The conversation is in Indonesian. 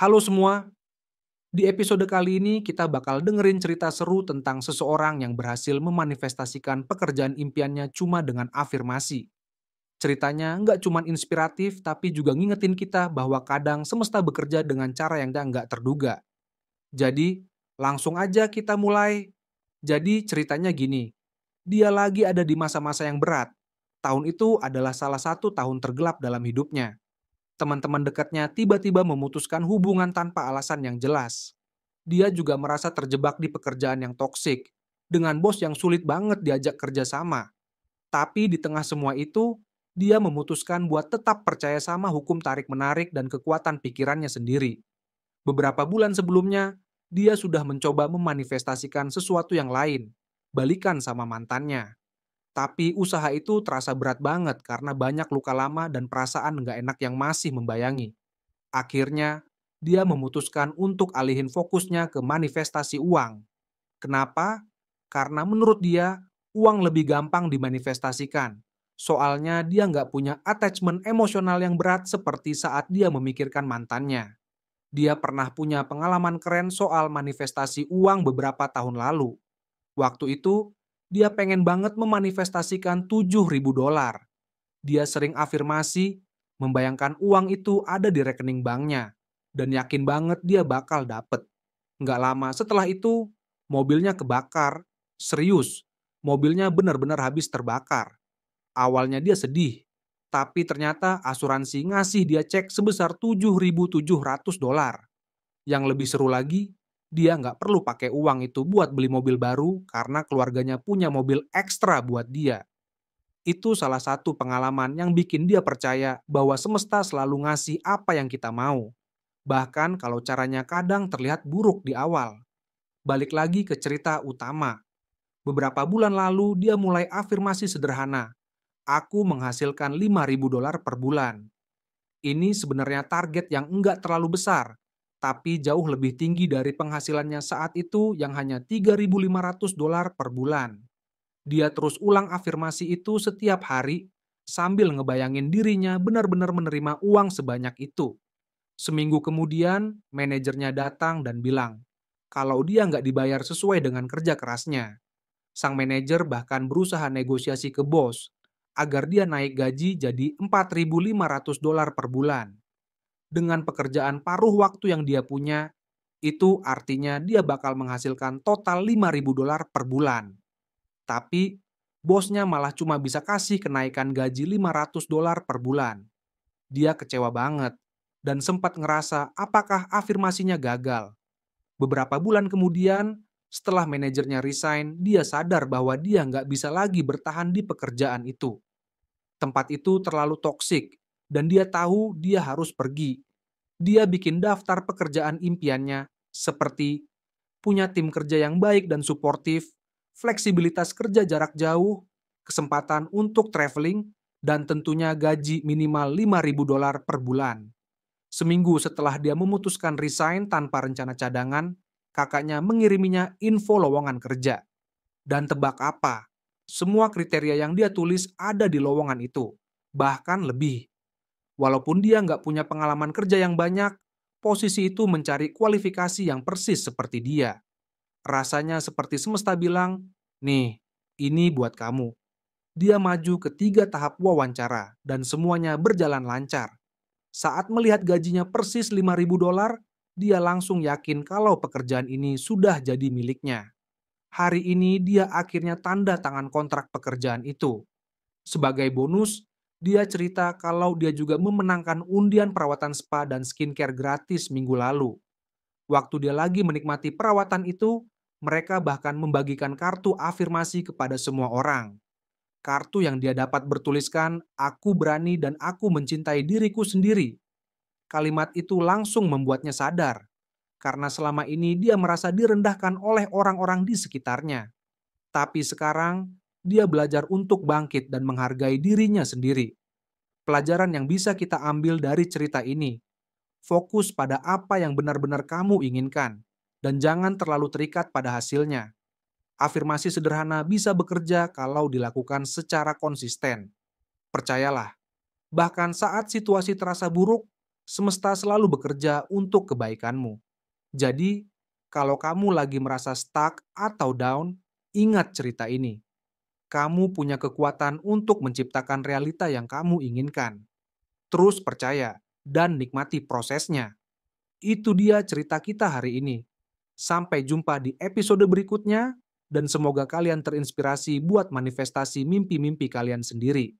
Halo semua, di episode kali ini kita bakal dengerin cerita seru tentang seseorang yang berhasil memanifestasikan pekerjaan impiannya cuma dengan afirmasi. Ceritanya nggak cuma inspiratif, tapi juga ngingetin kita bahwa kadang semesta bekerja dengan cara yang nggak terduga. Jadi, langsung aja kita mulai. Jadi ceritanya gini, dia lagi ada di masa-masa yang berat. Tahun itu adalah salah satu tahun tergelap dalam hidupnya. Teman-teman dekatnya tiba-tiba memutuskan hubungan tanpa alasan yang jelas. Dia juga merasa terjebak di pekerjaan yang toksik, dengan bos yang sulit banget diajak kerja sama. Tapi di tengah semua itu, dia memutuskan buat tetap percaya sama hukum tarik-menarik dan kekuatan pikirannya sendiri. Beberapa bulan sebelumnya, dia sudah mencoba memanifestasikan sesuatu yang lain, balikan sama mantannya. Tapi usaha itu terasa berat banget karena banyak luka lama dan perasaan nggak enak yang masih membayangi. Akhirnya, dia memutuskan untuk alihin fokusnya ke manifestasi uang. Kenapa? Karena menurut dia, uang lebih gampang dimanifestasikan. Soalnya dia nggak punya attachment emosional yang berat seperti saat dia memikirkan mantannya. Dia pernah punya pengalaman keren soal manifestasi uang beberapa tahun lalu. Waktu itu, dia pengen banget memanifestasikan $7.000. Dia sering afirmasi, membayangkan uang itu ada di rekening banknya, dan yakin banget dia bakal dapet. Nggak lama setelah itu, mobilnya kebakar. Serius, mobilnya benar-benar habis terbakar. Awalnya dia sedih, tapi ternyata asuransi ngasih dia cek sebesar $7.700. Yang lebih seru lagi, dia nggak perlu pakai uang itu buat beli mobil baru karena keluarganya punya mobil ekstra buat dia. Itu salah satu pengalaman yang bikin dia percaya bahwa semesta selalu ngasih apa yang kita mau. Bahkan kalau caranya kadang terlihat buruk di awal. Balik lagi ke cerita utama. Beberapa bulan lalu dia mulai afirmasi sederhana. Aku menghasilkan $5.000 per bulan. Ini sebenarnya target yang enggak terlalu besar, tapi jauh lebih tinggi dari penghasilannya saat itu yang hanya $3.500 per bulan. Dia terus ulang afirmasi itu setiap hari sambil ngebayangin dirinya benar-benar menerima uang sebanyak itu. Seminggu kemudian, manajernya datang dan bilang kalau dia nggak dibayar sesuai dengan kerja kerasnya. Sang manajer bahkan berusaha negosiasi ke bos agar dia naik gaji jadi $4.500 per bulan. Dengan pekerjaan paruh waktu yang dia punya, itu artinya dia bakal menghasilkan total $5.000 per bulan. Tapi bosnya malah cuma bisa kasih kenaikan gaji $500 per bulan. Dia kecewa banget dan sempat ngerasa apakah afirmasinya gagal. Beberapa bulan kemudian, setelah manajernya resign, dia sadar bahwa dia nggak bisa lagi bertahan di pekerjaan itu. Tempat itu terlalu toksik dan dia tahu dia harus pergi. Dia bikin daftar pekerjaan impiannya seperti punya tim kerja yang baik dan suportif, fleksibilitas kerja jarak jauh, kesempatan untuk traveling, dan tentunya gaji minimal $5.000 per bulan. Seminggu setelah dia memutuskan resign tanpa rencana cadangan, kakaknya mengiriminya info lowongan kerja. Dan tebak apa? Semua kriteria yang dia tulis ada di lowongan itu, bahkan lebih. Walaupun dia nggak punya pengalaman kerja yang banyak, posisi itu mencari kualifikasi yang persis seperti dia. Rasanya seperti semesta bilang, nih, ini buat kamu. Dia maju ke 3 tahap wawancara dan semuanya berjalan lancar. Saat melihat gajinya persis $5.000, dia langsung yakin kalau pekerjaan ini sudah jadi miliknya. Hari ini dia akhirnya tanda tangan kontrak pekerjaan itu. Sebagai bonus, dia cerita kalau dia juga memenangkan undian perawatan spa dan skincare gratis minggu lalu. Waktu dia lagi menikmati perawatan itu, mereka bahkan membagikan kartu afirmasi kepada semua orang. Kartu yang dia dapat bertuliskan, "Aku berani dan aku mencintai diriku sendiri." Kalimat itu langsung membuatnya sadar, karena selama ini dia merasa direndahkan oleh orang-orang di sekitarnya. Tapi sekarang, dia belajar untuk bangkit dan menghargai dirinya sendiri. Pelajaran yang bisa kita ambil dari cerita ini, fokus pada apa yang benar-benar kamu inginkan, dan jangan terlalu terikat pada hasilnya. Afirmasi sederhana bisa bekerja kalau dilakukan secara konsisten. Percayalah, bahkan saat situasi terasa buruk, semesta selalu bekerja untuk kebaikanmu. Jadi, kalau kamu lagi merasa stuck atau down, ingat cerita ini. Kamu punya kekuatan untuk menciptakan realita yang kamu inginkan. Terus percaya dan nikmati prosesnya. Itu dia cerita kita hari ini. Sampai jumpa di episode berikutnya, dan semoga kalian terinspirasi buat manifestasi mimpi-mimpi kalian sendiri.